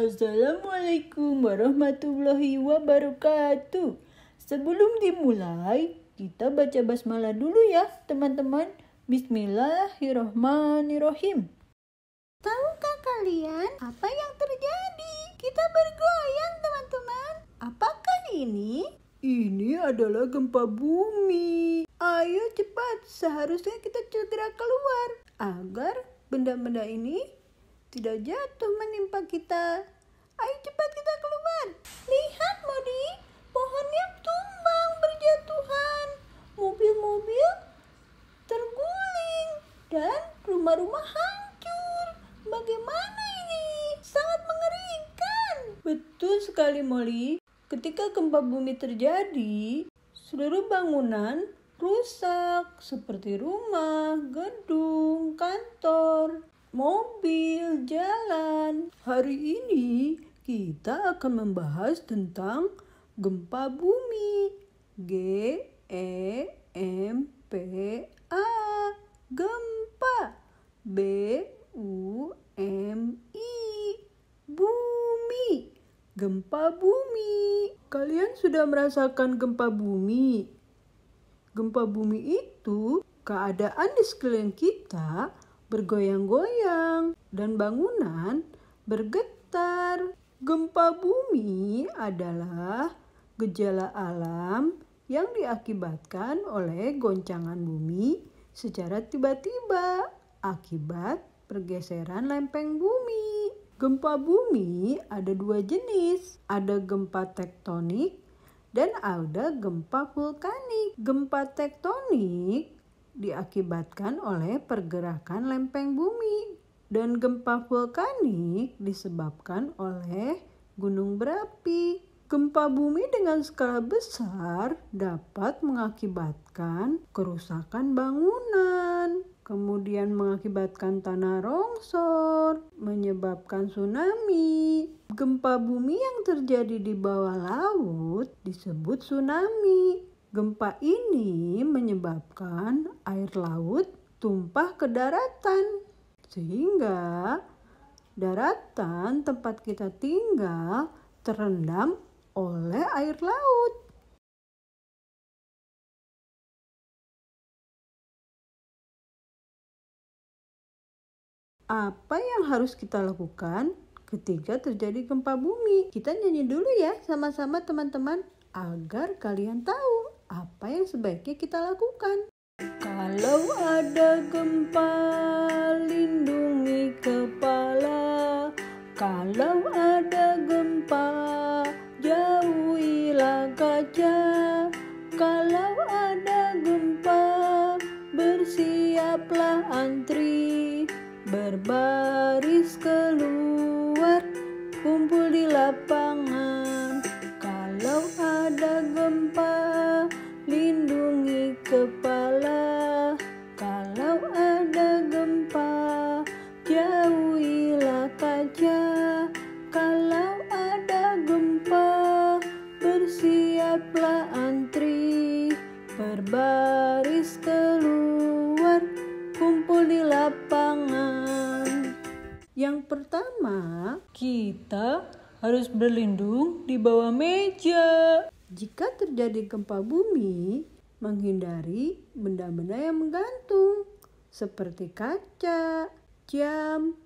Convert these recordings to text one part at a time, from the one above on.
Assalamualaikum warahmatullahi wabarakatuh. Sebelum dimulai, kita baca basmalah dulu ya teman-teman. Bismillahirrahmanirrahim. Tahukah kalian apa yang terjadi? Kita bergoyang teman-teman. Apakah ini? Ini adalah gempa bumi. Ayo cepat, seharusnya kita segera keluar agar benda-benda ini tidak jatuh menimpa kita. Ayo cepat kita keluar. Lihat Modi, pohonnya tumbang berjatuhan. Mobil-mobil terguling dan rumah-rumah hancur. Bagaimana ini? Sangat mengerikan. Betul sekali Molly. Ketika gempa bumi terjadi, seluruh bangunan rusak seperti rumah, gedung, kantor, mobil, jalan. Hari ini kita akan membahas tentang gempa bumi. G-E-M-P-A. Gempa. B-U-M-I. Bumi. Gempa bumi. Kalian sudah merasakan gempa bumi? Gempa bumi itu keadaan di sekeliling kita bergoyang-goyang dan bangunan bergetar. Gempa bumi adalah gejala alam yang diakibatkan oleh goncangan bumi secara tiba-tiba akibat pergeseran lempeng bumi. Gempa bumi ada dua jenis, ada gempa tektonik dan ada gempa vulkanik. Gempa tektonik diakibatkan oleh pergerakan lempeng bumi dan gempa vulkanik disebabkan oleh gunung berapi. Gempa bumi dengan skala besar dapat mengakibatkan kerusakan bangunan, kemudian mengakibatkan tanah longsor, menyebabkan tsunami. Gempa bumi yang terjadi di bawah laut disebut tsunami. Gempa ini menyebabkan air laut tumpah ke daratan, sehingga daratan tempat kita tinggal terendam oleh air laut. Apa yang harus kita lakukan ketika terjadi gempa bumi? Kita nyanyi dulu ya sama-sama teman-teman agar kalian tahu apa yang sebaiknya kita lakukan. Kalau ada gempa, lindungi kepala. Kalau ada gempa, jauhilah kaca. Kalau ada gempa, bersiaplah antri. Berbaris keluar, kumpul di lapangan. Kalau ada gempa, lindungi kepala. Kalau ada gempa, jauhilah kaca. Kalau ada gempa, bersiaplah antri. Berbaris keluar, kumpul di lapangan. Yang pertama, kita harus berlindung di bawah meja. Jika terjadi gempa bumi, menghindari benda-benda yang menggantung seperti kaca, jam,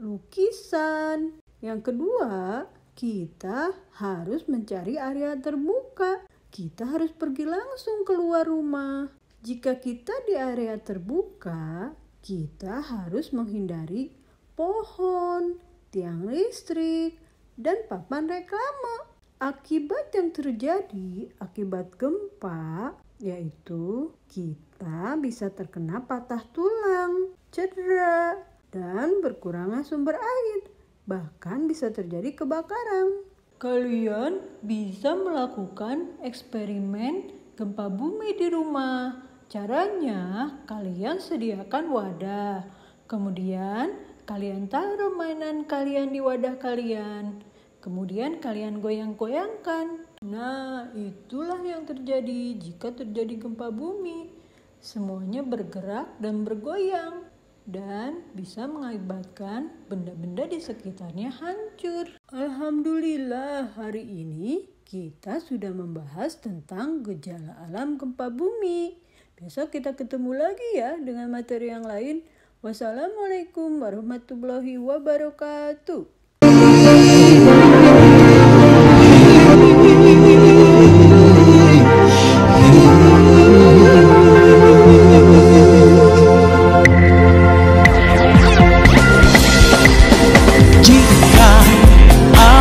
lukisan. Yang kedua, kita harus mencari area terbuka. Kita harus pergi langsung keluar rumah. Jika kita di area terbuka, kita harus menghindari pohon, tiang listrik, dan papan reklame. Akibat yang terjadi akibat gempa yaitu kita bisa terkena patah tulang, cedera, dan berkurangnya sumber air. Bahkan bisa terjadi kebakaran. Kalian bisa melakukan eksperimen gempa bumi di rumah. Caranya, kalian sediakan wadah. Kemudian, kalian taruh mainan kalian di wadah kalian. Kemudian kalian goyang-goyangkan. Nah, itulah yang terjadi jika terjadi gempa bumi. Semuanya bergerak dan bergoyang. dan bisa mengakibatkan benda-benda di sekitarnya hancur. Alhamdulillah, hari ini kita sudah membahas tentang gejala alam gempa bumi. Besok kita ketemu lagi ya dengan materi yang lain. Wassalamualaikum warahmatullahi wabarakatuh.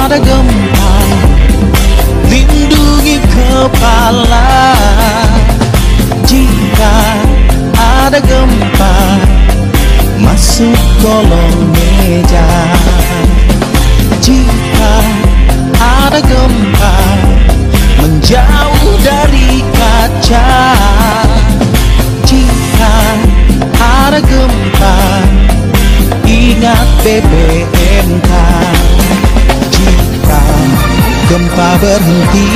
Ada gempa, lindungi kepala. Jika ada gempa, masuk kolong meja. Jika ada gempa, menjauh dari kaca. Jika ada gempa, ingat BBMK. Jika gempa berhenti,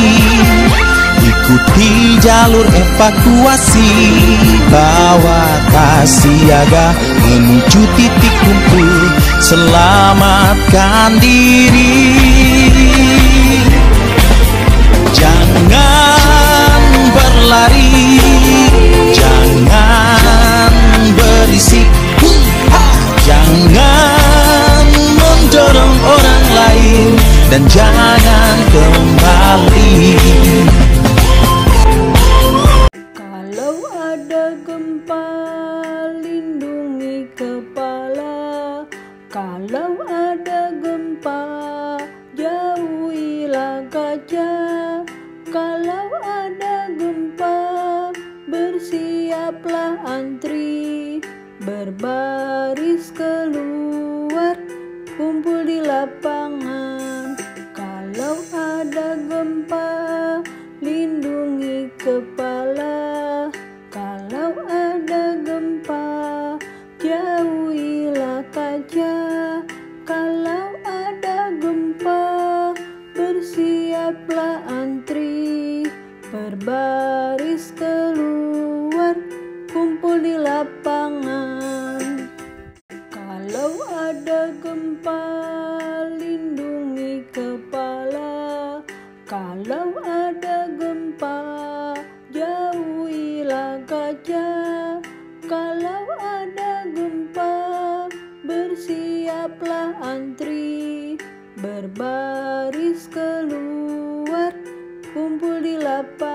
ikuti jalur evakuasi. Bawa tas siaga menuju titik kumpul, selamatkan diri. Jangan berlari, jangan berisik, jangan mendorong orang lain, dan jangan kembali. Kalau ada gempa, lindungi kepala. Kalau ada gempa, jauhilah kaca. Kalau ada gempa, bersiaplah antri. Berbaris keluar, kumpul di lapangan. Kalau ada gempa, lindungi kepala. Kalau ada gempa, jauhilah kaca. Kalau ada gempa, bersiaplah antri. Berbaris keluar, kumpul di lapangan. Kalau ada gempa, lindungi kepala. Kalau ada gempa, jauhilah kaca. Kalau ada gempa, bersiaplah antri. Berbaris keluar, kumpul di lapangan.